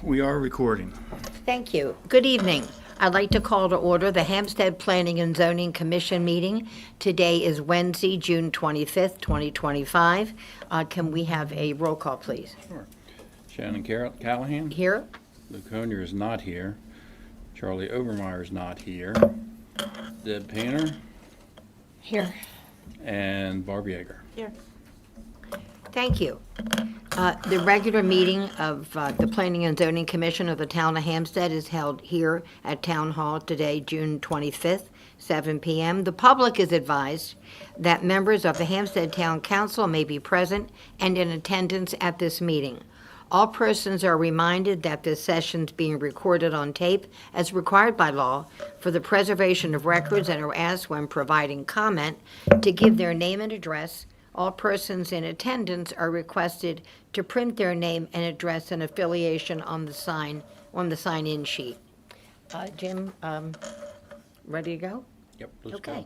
We are recording. Thank you. Good evening. I'd like to call to order the Hampstead Planning and Zoning Commission meeting. Today is Wednesday, June 25th, 2025. Can we have a roll call, please? Sure. Shannon Callahan. Here? Luke Honier is not here. Charlie Obermeyer is not here. Deb Painter Here. and Barb Yeager. Here. Thank you. The regular meeting of the Planning and Zoning Commission of the Town of Hampstead is held here at Town Hall today, June 25th, 7 p.m. The public is advised that members of the Hampstead Town Council may be present and in attendance at this meeting. All persons are reminded that this session is being recorded on tape as required by law for the preservation of records and are asked when providing comment to give their name and address. All persons in attendance are requested to print their name and address and affiliation on the sign-in sheet. Jim, ready to go? Yep, let's Okay.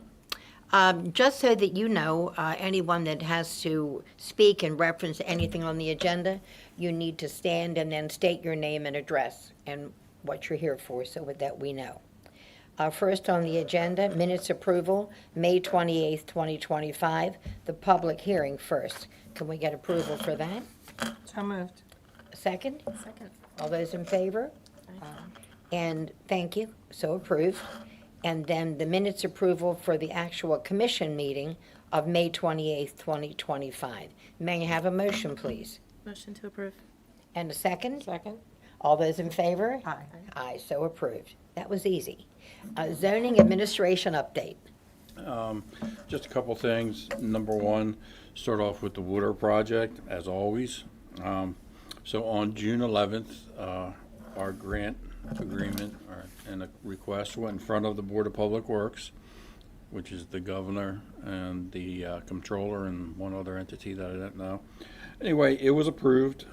go. Just so that you know, anyone that has to speak in reference to anything on the agenda, you need to stand and then state your name and address and what you're here for, so that we know. First on the agenda, minutes approval, May 28th, 2025, the public hearing first. Can we get approval for that? So moved. Second? Second. All those in favor? And thank you, so approved. And then the minutes approval for the actual commission meeting of May 28th, 2025. May I have a motion, please? Motion to approve. And a second? Second. All those in favor? Aye. Aye, so approved. That was easy. Zoning administration update. Just a couple things. Number one, start off with the water project, as always. So on June 11th, our grant agreement and a request went in front of the Board of Public Works, which is the governor and the comptroller and one other entity that I don't know. Anyway, it was approved.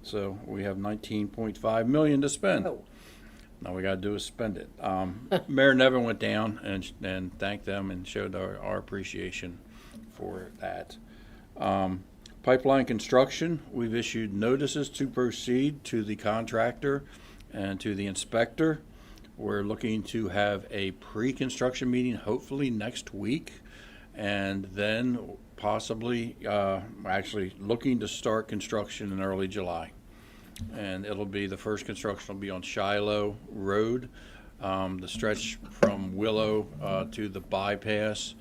So we have $19.5 million to spend. Oh. All we got to do is spend it. Mayor Nevin went down and thanked them and showed our appreciation for that. Pipeline construction, we've issued notices to proceed to the contractor and to the inspector. We're looking to have a pre-construction meeting hopefully next week, and then possibly actually looking to start construction in early July. And it'll be, the first construction will be on Shiloh Road, the stretch from Willow to the bypass.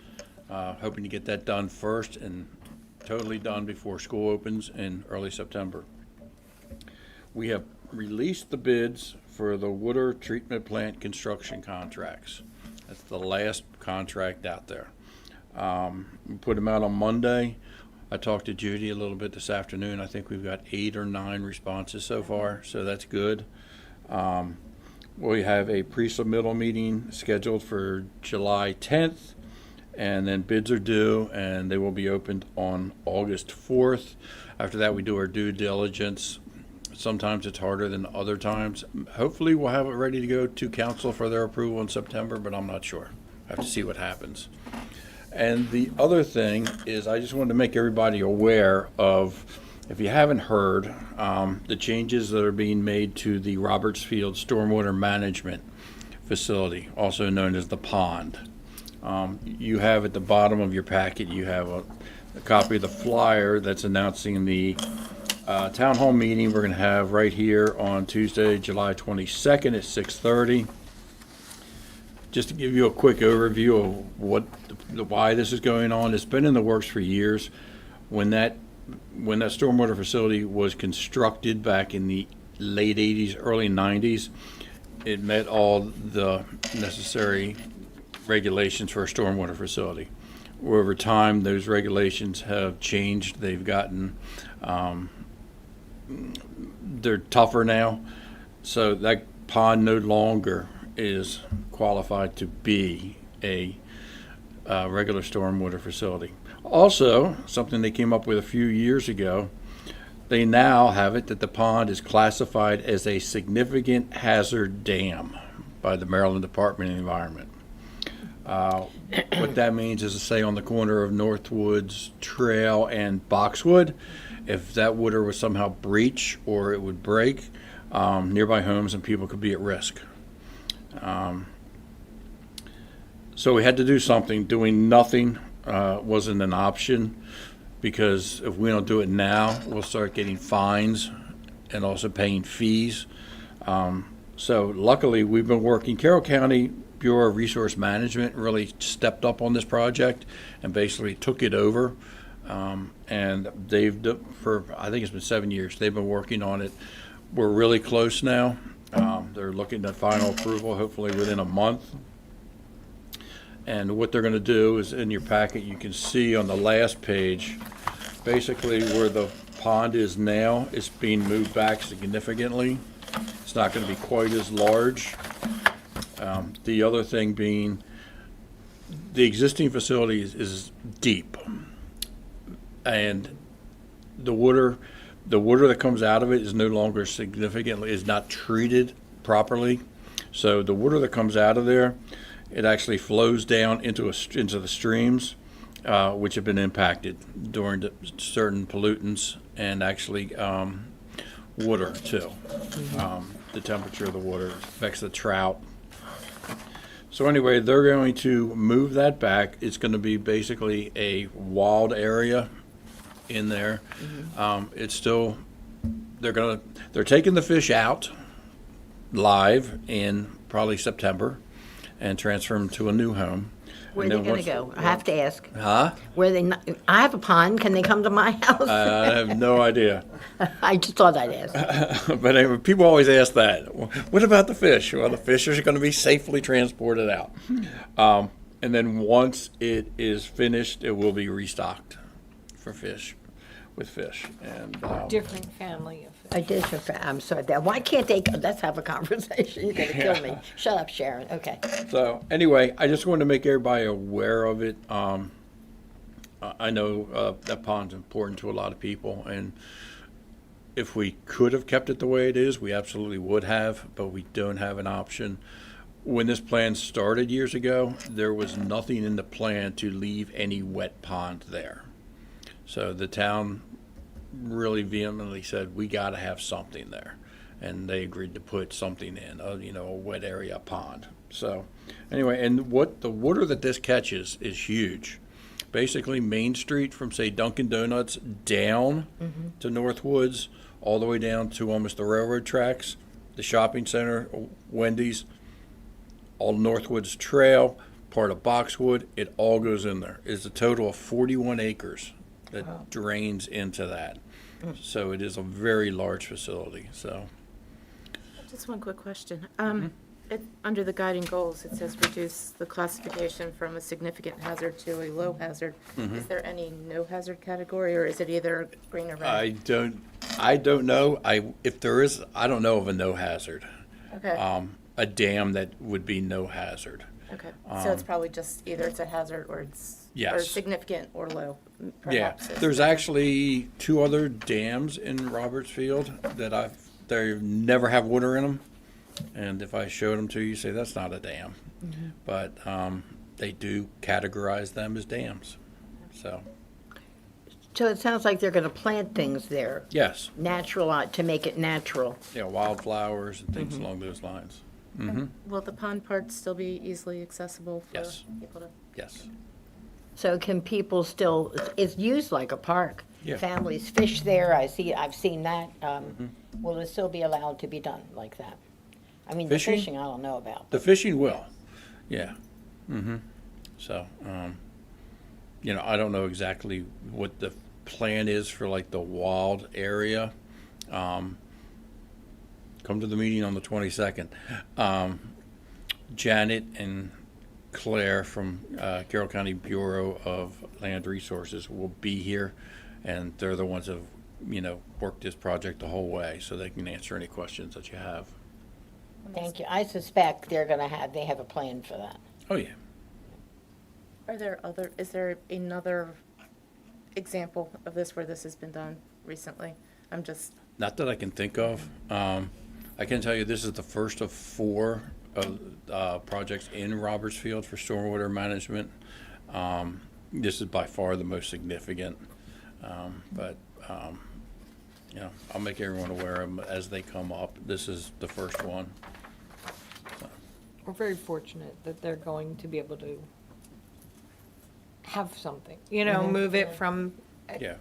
Hoping to get that done first and totally done before school opens in early September. We have released the bids for the water treatment plant construction contracts. That's the last contract out there. We put them out on Monday. I talked to Judy a little bit this afternoon. I think we've got 8 or 9 responses so far, so that's good. We have a pre-submittal meeting scheduled for July 10th, and then bids are due, and they will be opened on August 4th. After that, we do our due diligence. Sometimes it's harder than other times. Hopefully, we'll have it ready to go to council for their approval in September, but I'm not sure. I have to see what happens. And the other thing is, I just wanted to make everybody aware of, if you haven't heard, the changes that are being made to the Robertsfield Stormwater Management Facility, also known as the pond. You have at the bottom of your packet, you have a copy of the flyer that's announcing the town hall meeting we're going to have right here on Tuesday, July 22nd at 6:30. Just to give you a quick overview of why this is going on, it's been in the works for years. When that stormwater facility was constructed back in the late 80s, early 90s, it met all the necessary regulations for a stormwater facility. Over time, those regulations have changed. They've gotten, they're tougher now. So that pond no longer is qualified to be a regular stormwater facility. Also, something they came up with a few years ago, they now have it that the pond is classified as a significant hazard dam by the Maryland Department of the Environment. What that means is to say on the corner of Northwoods Trail and Boxwood, if that water was somehow breach or it would break, nearby homes, and people could be at risk. So we had to do something. Doing nothing wasn't an option, because if we don't do it now, we'll start getting fines and also paying fees. So luckily, we've been working. Carroll County Bureau of Resource Management really stepped up on this project and basically took it over. And for, I think it's been 7 years, they've been working on it. We're really close now. They're looking at final approval, hopefully within a month. And what they're going to do is, in your packet, you can see on the last page, basically where the pond is now, it's being moved back significantly. It's not going to be quite as large. The other thing being, the existing facility is deep. And the water that comes out of it is no longer is not treated properly. So the water that comes out of there, it actually flows down into the streams, which have been impacted during certain pollutants and actually water too. The temperature of the water affects the trout. So anyway, they're going to move that back. It's going to be basically a wild area in there. It's still, they're taking the fish out live in probably September and transfer them to a new home. Where are they going to go? I have to ask. Huh? Where they? I have a pond. Can they come to my house? I have no idea. I just thought I'd ask. But anyway, people always ask that. What about the fish? Well, the fish are going to be safely transported out. And then once it is finished, it will be restocked with fish. And Different family of. I did. I'm sorry. Why can't they? Let's have a conversation. You're going to kill me. Shut up, Sharon. Okay. so anyway, I just wanted to make everybody aware of it. I know that pond's important to a lot of people, and if we could have kept it the way it is, we absolutely would have, but we don't have an option. When this plan started years ago, there was nothing in the plan to leave any wet pond there. So the town really vehemently said, we got to have something there. And they agreed to put something in, a wet area pond. So anyway, and what the water that this catches is huge. Basically, Main Street from, say, Dunkin' Donuts down to Northwoods, all the way down to almost the railroad tracks, the shopping center, Wendy's, all Northwoods Trail, part of Boxwood, it all goes in there. It's a total of 41 acres that drains into that. So it is a very large facility. So Just one quick question. Under the guiding goals, it says reduce the classification from a significant hazard to a low hazard. Is there any no hazard category, or is it either green or red? I don't know. If there is, I don't know of a no hazard. Okay, A dam that would be no hazard. okay. So it's probably just either it's a hazard or it's, or Yes. significant or low, Yeah, perhaps. is- there's actually 2 other dams in Robertsfield that they never have water in them. And if I showed them to you, say that's not a dam. But they do categorize them as dams. So, So it sounds like they're going to plant things there, yes, natural, to make it natural. wildflowers and things along those lines. Will the pond part still be easily accessible for Yes. people to? Yes. So can people still? It's used like a park. Yeah. Families fish there. I've seen that. Will it still be allowed to be done like that? I mean, Fishing? the fishing I don't know about. The fishing will, yeah. So, I don't know exactly what the plan is for like the wild area. Come to the meeting on the 22nd. Janet and Claire from Carroll County Bureau of Land Resources will be here, and they're the ones that have, worked this project the whole way, so they can answer any questions that you have. Thank you. I suspect they have a plan for that. Oh, yeah. Is there another example of this where this has been done recently? I'm just, Not that I can think of. I can tell you this is the first of 4 projects in Robertsfield for stormwater management. This is by far the most significant. But Yeah, I'll make everyone aware of them as they come up. This is the first one. We're very fortunate that they're going to be able to have something, move it from, Yeah.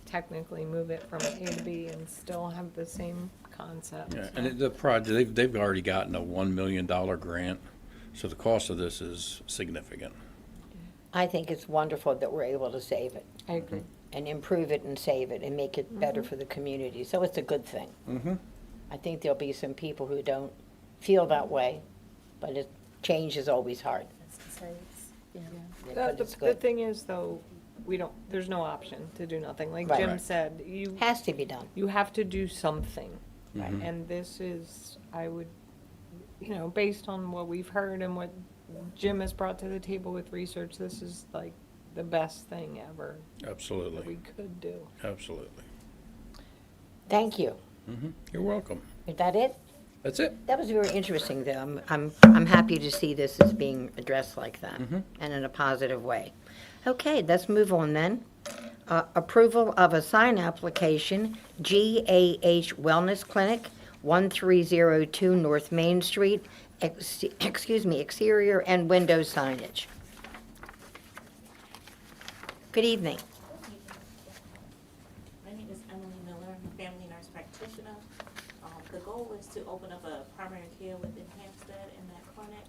technically move it from A to B and still have the same concept. Yeah, and the project, they've already gotten a $1 million grant, so the cost of this is significant. I think it's wonderful that we're able to save it I agree. and improve it and save it and make it better for the community. So it's a good thing. Mm-hmm. I think there'll be some people who don't feel that way, but change is always hard. Yeah. But it's The good. thing is, though, there's no option to do nothing. Like Right. Jim Right. said, you Has to be done. have to do something. Right. And this is, I would, based on what we've heard and what Jim has brought to the table with research, this is like the best thing ever that we Absolutely, could do. absolutely. Thank you. Mm-hmm. You're welcome. Is that it? That's it. That was very interesting, though. I'm happy to see this as being addressed like that, and in a positive way. Okay, let's move on then. Approval of a sign application, GAH Wellness Clinic, 1302 North Main Street, exterior and window signage. Good evening. My name is Emily Miller, I'm a family nurse practitioner. The goal is to open up a primary care within Hampstead in that clinic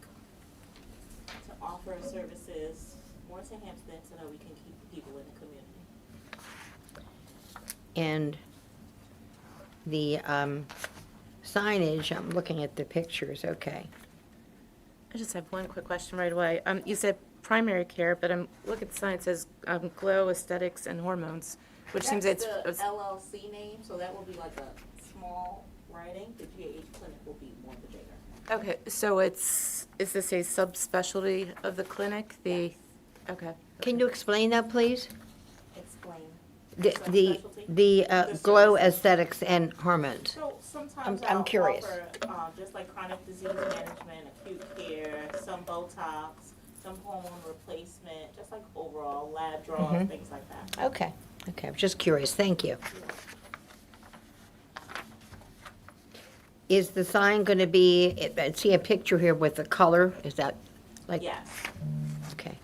to offer services more to Hampstead so that we can keep people in the community. And the signage, I'm looking at the pictures, okay. I just have one quick question right away. You said primary care, but I'm looking at the sign, it says Glow Aesthetics and Hormones, which seems That's it's, the LLC name, so that will be like a small writing. The GAH clinic will be more the bigger. okay, so is this a subspecialty of the clinic? Okay. Can you explain that, please? Explain. The Subspecialty? the Glow Aesthetics and Hormones. So sometimes I'm I'll curious. offer, just like chronic disease management, acute care, some Botox, some hormone replacement, just like overall lab draws, things like that. Okay, I'm just curious, thank you. Is the sign going to be, I see a picture here with the color, is that like? Yes. Okay,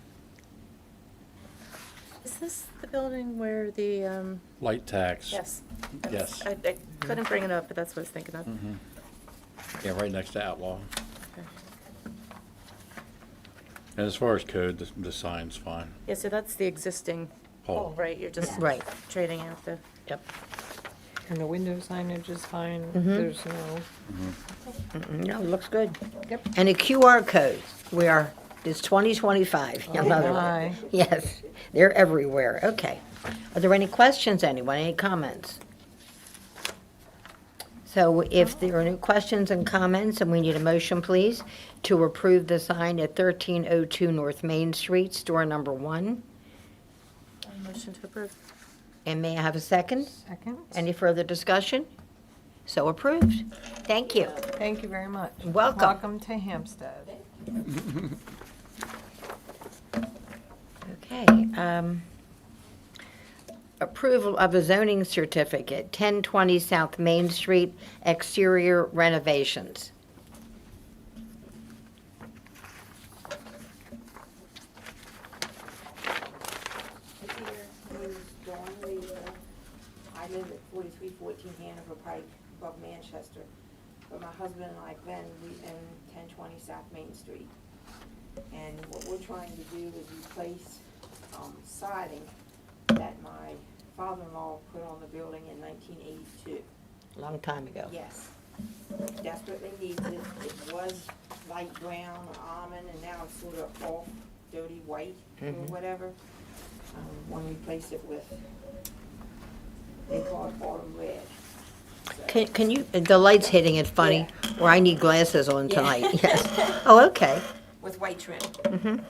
Is this the building where the, Light tax. yes. Yes. I couldn't bring it up, but that's what I was thinking of. Yeah, right next to Outlaw. Okay. And as far as code, the sign's fine. Yeah, so that's the existing Pole. pole, right? You're just right, trading out the, yep. And the window signage is fine. Mhm. There's no, No, it looks good. Yep. And a QR code, it's 2025. in other words. my. Yes, they're everywhere, okay. Are there any questions, anyone, any comments? So if there are no questions and comments, and we need a motion, please, to approve the sign at 1302 North Main Street, store number 1. motion to approve. And may I have a second? Second. Any further discussion? So approved. Thank you. Thank you very much. Welcome. Welcome to Hampstead. Okay, approval of a zoning certificate, 1020 South Main Street, exterior renovations. This year is Dawn Lee. I live at 4314 Hanover Pike, above Manchester. But my husband and I, Glenn, we live in 1020 South Main Street. And what we're trying to do is replace siding that my father-in-law put on the building in 1982. Long time ago. Yes. Desperately needs it. It was light brown or almond, and now it's sort of off dirty white or whatever. Want to replace it with, they call it autumn red. So- Can you, the light's hitting it funny, or I need glasses on Yeah. tonight, yes. Oh, okay. With white trim.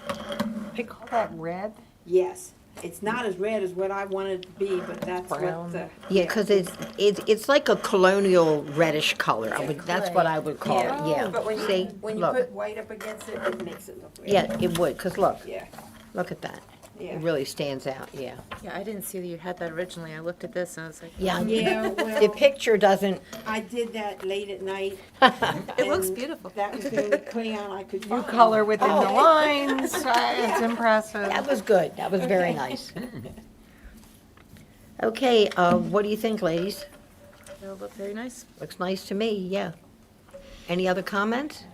They call that red? Yes. It's not as red as what I wanted it to be, but that's Brown. what the. Yeah, because it's like a colonial reddish color. That's what I would call it, yeah. But when See, you look. put white up against it, it makes it look red. Yeah, it would, because look, Yeah, look at that. Yeah. It really stands out, yeah. Yeah, I didn't see that you had that originally. I looked at this and I was like, Yeah, Yeah, the well, picture doesn't, I did that late at night. it looks and beautiful. That was the only crayon I could You find. color within the Oh. lines, it's impressive. that was good, that was very nice. Okay, what do you think, ladies? It'll look very nice. Looks nice to me, yeah. Any other comments?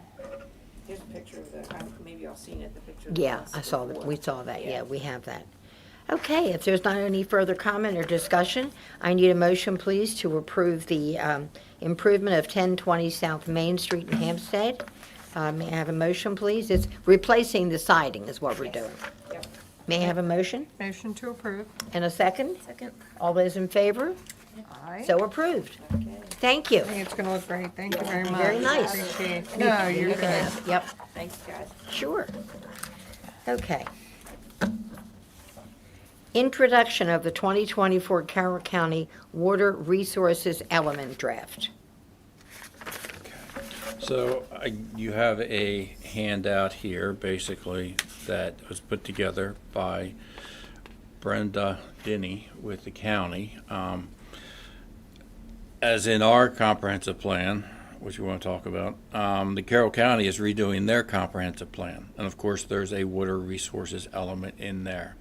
Here's a picture of maybe y'all seen it, the picture of the Yeah, house I saw that, before. we saw that, yeah, Yeah. we have that. Okay, if there's not any further comment or discussion, I need a motion, please, to approve the improvement of 1020 South Main Street in Hampstead. May I have a motion, please? It's replacing the siding is what we're Yes. doing. Yep. May I have a motion Motion to approve. and a second? Second. All those in favor? Aye. So approved. Okay. Thank you. I think it's gonna look great, thank you very much. Very nice. Appreciate- No, you're You can good. have it. Yep, Thanks, guys. sure. Okay. Introduction of the 2024 Carroll County Water Resources Element Draft. So you have a handout here, basically, that was put together by Brenda Denny with the county. As in our comprehensive plan, which we want to talk about, the Carroll County is redoing their comprehensive plan. And of course, there's a water resources element in there.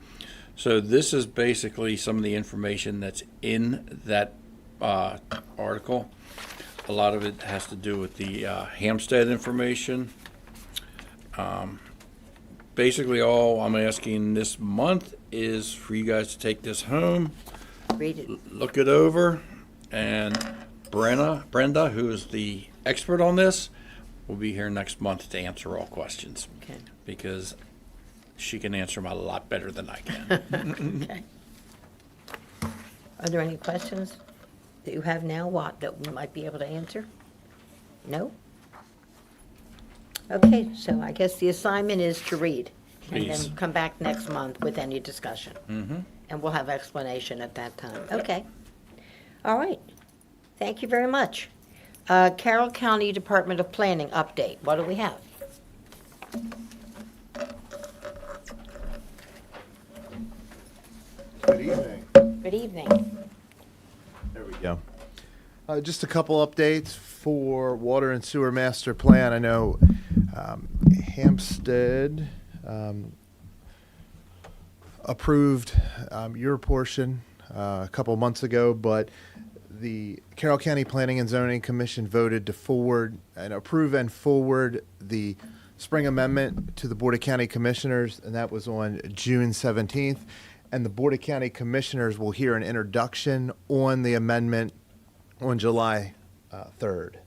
So this is basically some of the information that's in that article. A lot of it has to do with the Hampstead information. Basically, all I'm asking this month is for you guys to take this home, Read it. look it over, and Brenda, who is the expert on this, will be here next month to answer all questions. Okay. Because she can answer them a lot better than I can. Okay. Are there any questions that you have now, that we might be able to answer? No? Okay, so I guess the assignment is to read. And Please. then come back next month with any discussion. Mhm. And we'll have explanation at that time. Okay. All right. Thank you very much. Carroll County Department of Planning update. What do we have? Good evening. Good evening. There we go. Just a couple updates for Water and Sewer Master Plan. I know Hampstead approved your portion a couple months ago, but the Carroll County Planning and Zoning Commission voted to approve and forward the spring amendment to the Board of County Commissioners, and that was on June 17th. And the Board of County Commissioners will hear an introduction on the amendment on July 3rd.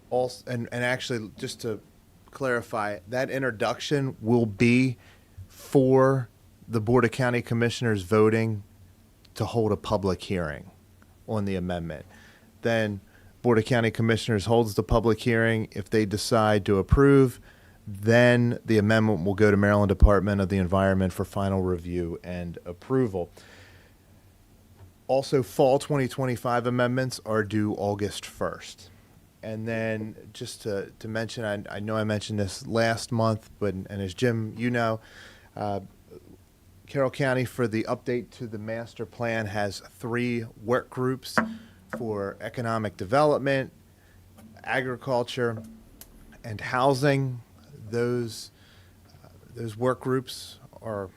Also, and actually, just to clarify, that introduction will be for the Board of County Commissioners voting to hold a public hearing on the amendment. Then Board of County Commissioners holds the public hearing. If they decide to approve, then the amendment will go to Maryland Department of the Environment for final review and approval. Also, fall 2025 amendments are due August 1st. And then just to mention, I know I mentioned this last month, and as Jim, you know, Carroll County, for the update to the master plan, has 3 work groups for economic development, agriculture, and housing. Those work groups are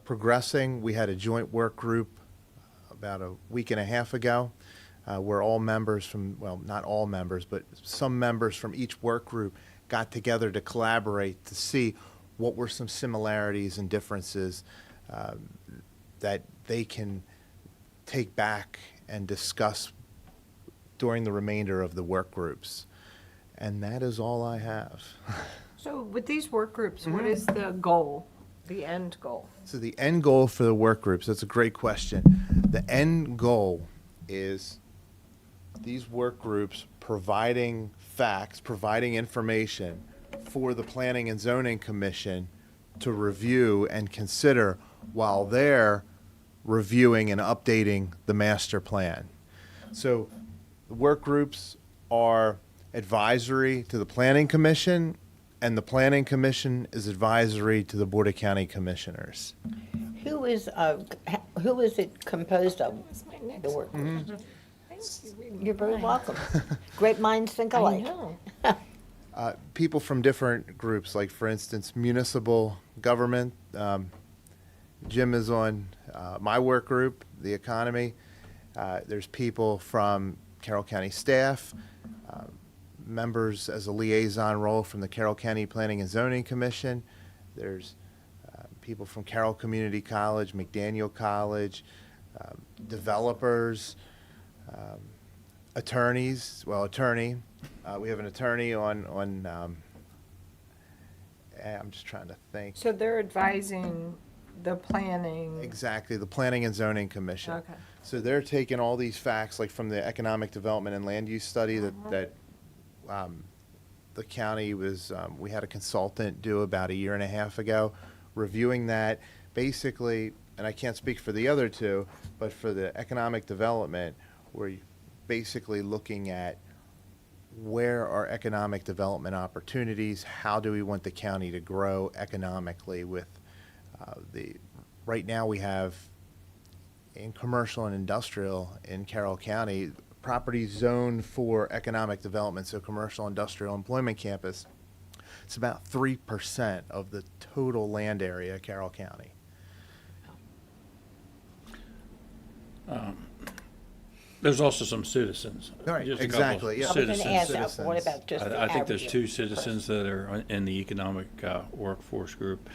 progressing. We had a joint work group about a week and a half ago, where all members from, well, not all members, but some members from each work group got together to collaborate to see what were some similarities and differences that they can take back and discuss during the remainder of the work groups. And that is all I have. So with these work groups, what is the goal, the end goal? So the end goal for the work groups, that's a great question. The end goal is these work groups providing facts, providing information for the Planning and Zoning Commission to review and consider while they're reviewing and updating the master plan. So the work groups are advisory to the Planning Commission And the Planning Commission is advisory to the Board of County Commissioners. Who is it composed of? That's my next The work. question. Thank you. You're very welcome. Great minds think I alike. know. People from different groups, like for instance, municipal government. Jim is on my work group, the economy. There's people from Carroll County staff, members as a liaison role from the Carroll County Planning and Zoning Commission. There's people from Carroll Community College, McDaniel College, developers, attorneys. Well, attorney. We have an attorney on. I'm just trying to think. So they're advising the planning. Exactly, the Planning and Zoning Commission. Okay. So they're taking all these facts, like from the economic development and land use study that the county was, we had a consultant do about a year and a half ago, reviewing that. Basically, and I can't speak for the other two, but for the economic development, we're basically looking at where are economic development opportunities, how do we want the county to grow economically with right now we have in commercial and industrial in Carroll County, properties zoned for economic development, so commercial, industrial, employment campus. It's about 3% of the total land area of Carroll County. There's also some citizens. Right, Just a couple exactly, yeah. I was going Citizens. to ask, citizens. what about just the I think there's average two person? citizens that are in the economic workforce group.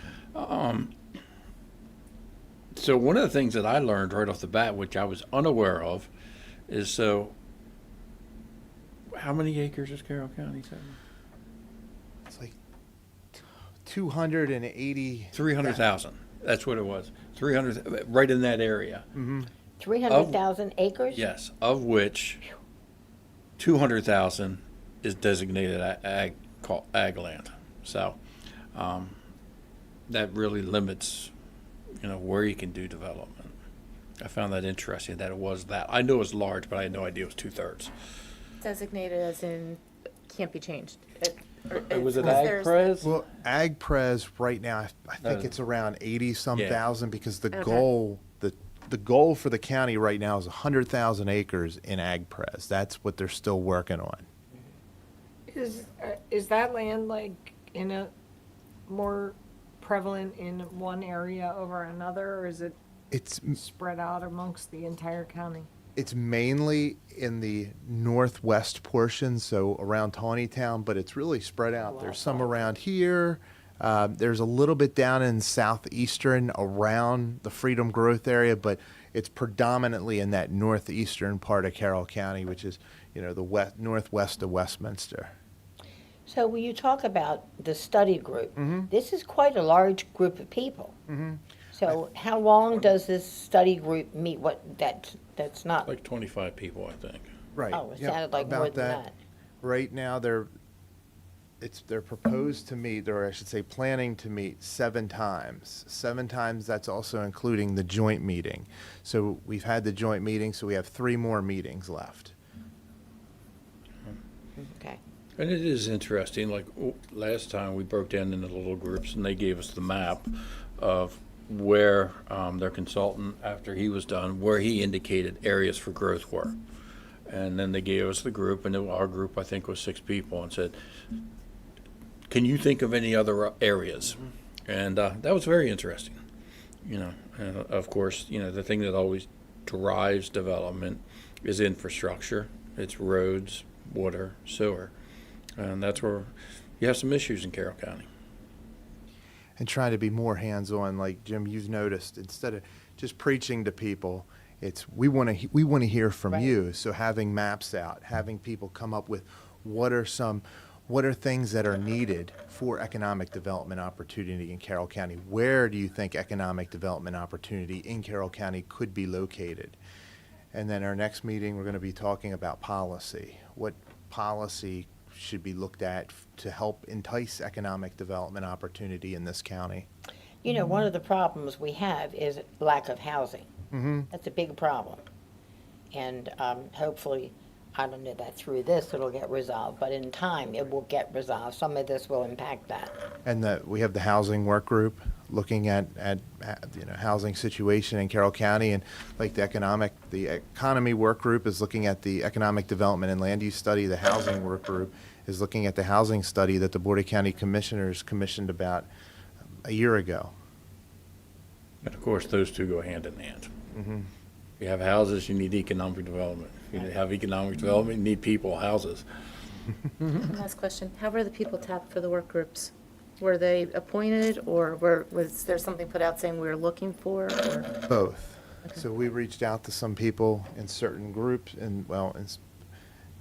So one of the things that I learned right off the bat, which I was unaware of, is so how many acres is Carroll County? It's like 280. 300,000. That's what it was. 300, right in that area. 300,000 acres? Yes, of which 200,000 is designated ag land. So that really limits, where you can do development. I found that interesting that it was that. I knew it was large, but I had no idea it was 2/3. Designated as in can't be changed. Was it is there- ag pres? Well, ag pres right now, I think it's around 80-some Yeah. thousand, because the Okay. goal, the goal for the county right now is 100,000 acres in ag pres. That's what they're still working on. Is that land like in a more prevalent in one area over another, or is it It's spread out amongst the entire county? It's mainly in the northwest portion, so around Tawnytown, but it's really spread out. There's some around here. There's a little bit down in southeastern around the Freedom Growth area, but it's predominantly in that northeastern part of Carroll County, which is, the northwest of Westminster. So when you talk about the study group, this is quite a large group of people. So how long does this study group meet? That's not, Like 25 people, I think. Right. oh, it Yep, sounded like more about than that. Right now, they're proposed to meet, or I should say, planning to meet 7 times. 7 times, that's also including the joint meeting. So we've had the joint meeting, so we have 3 more meetings left. Okay. And it is interesting, like last time we broke down into little groups and they gave us the map of where their consultant, after he was done, where he indicated areas for growth were. And then they gave us the group, and our group, I think, was 6 people, and said, can you think of any other areas? And that was very interesting. And of course, the thing that always drives development is infrastructure. It's roads, water, sewer. And that's where you have some issues in Carroll County. And trying to be more hands-on, like Jim, you've noticed, instead of just preaching to people, it's we want to hear from Right. you. So having maps out, having people come up with what are things that are needed for economic development opportunity in Carroll County? Where do you think economic development opportunity in Carroll County could be located? And then our next meeting, we're going to be talking about policy. What policy should be looked at to help entice economic development opportunity in this county? One of the problems we have is lack of housing. Mm-hmm. That's a big problem. And hopefully, I don't know that through this it'll get resolved, but in time it will get resolved. Some of this will impact that. And we have the housing work group looking at housing situation in Carroll County, and like the economy work group is looking at the economic development and land use study. The housing work group is looking at the housing study that the Board of County Commissioners commissioned about a year ago. And of course, those two go hand in hand. If you have houses, you need economic development. If you have economic development, you need people, houses. Last question, how were the people tapped for the work groups? Were they appointed, or was there something put out saying we were looking for, or? Both. Okay. So we reached out to some people in certain groups, in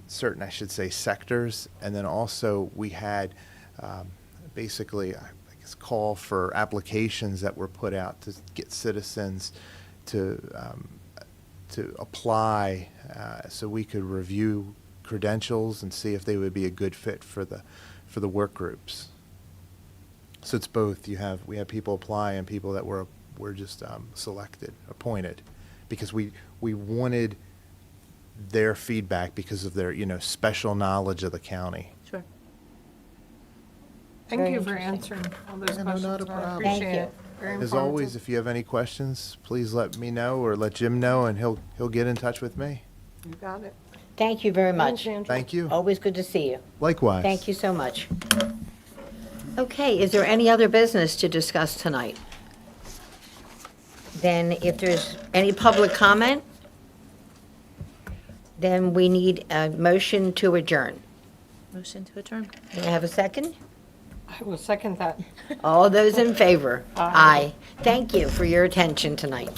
certain, I should say, sectors. And then also we had basically, I guess, call for applications that were put out to get citizens to apply, so we could review credentials and see if they would be a good fit for the work groups. So it's both. We have people apply and people that were just selected, appointed, because we wanted their feedback because of their special knowledge of the county. Sure. Thank Very you for interesting. answering all those Yeah, no, questions. not a I problem. appreciate Thank you. it. Very As always, informative. if you have any questions, please let me know or let Jim know, and he'll get in touch with me. You got it. Thank you very much. Thanks, Andrew. Thank you. Always good to see you. Likewise. Thank you so much. Okay, is there any other business to discuss tonight? Then if there's any public comment, then we need a motion to adjourn. Motion to adjourn. Can I have a second? I will second that. All those in favor? Aye. Thank you for your attention tonight.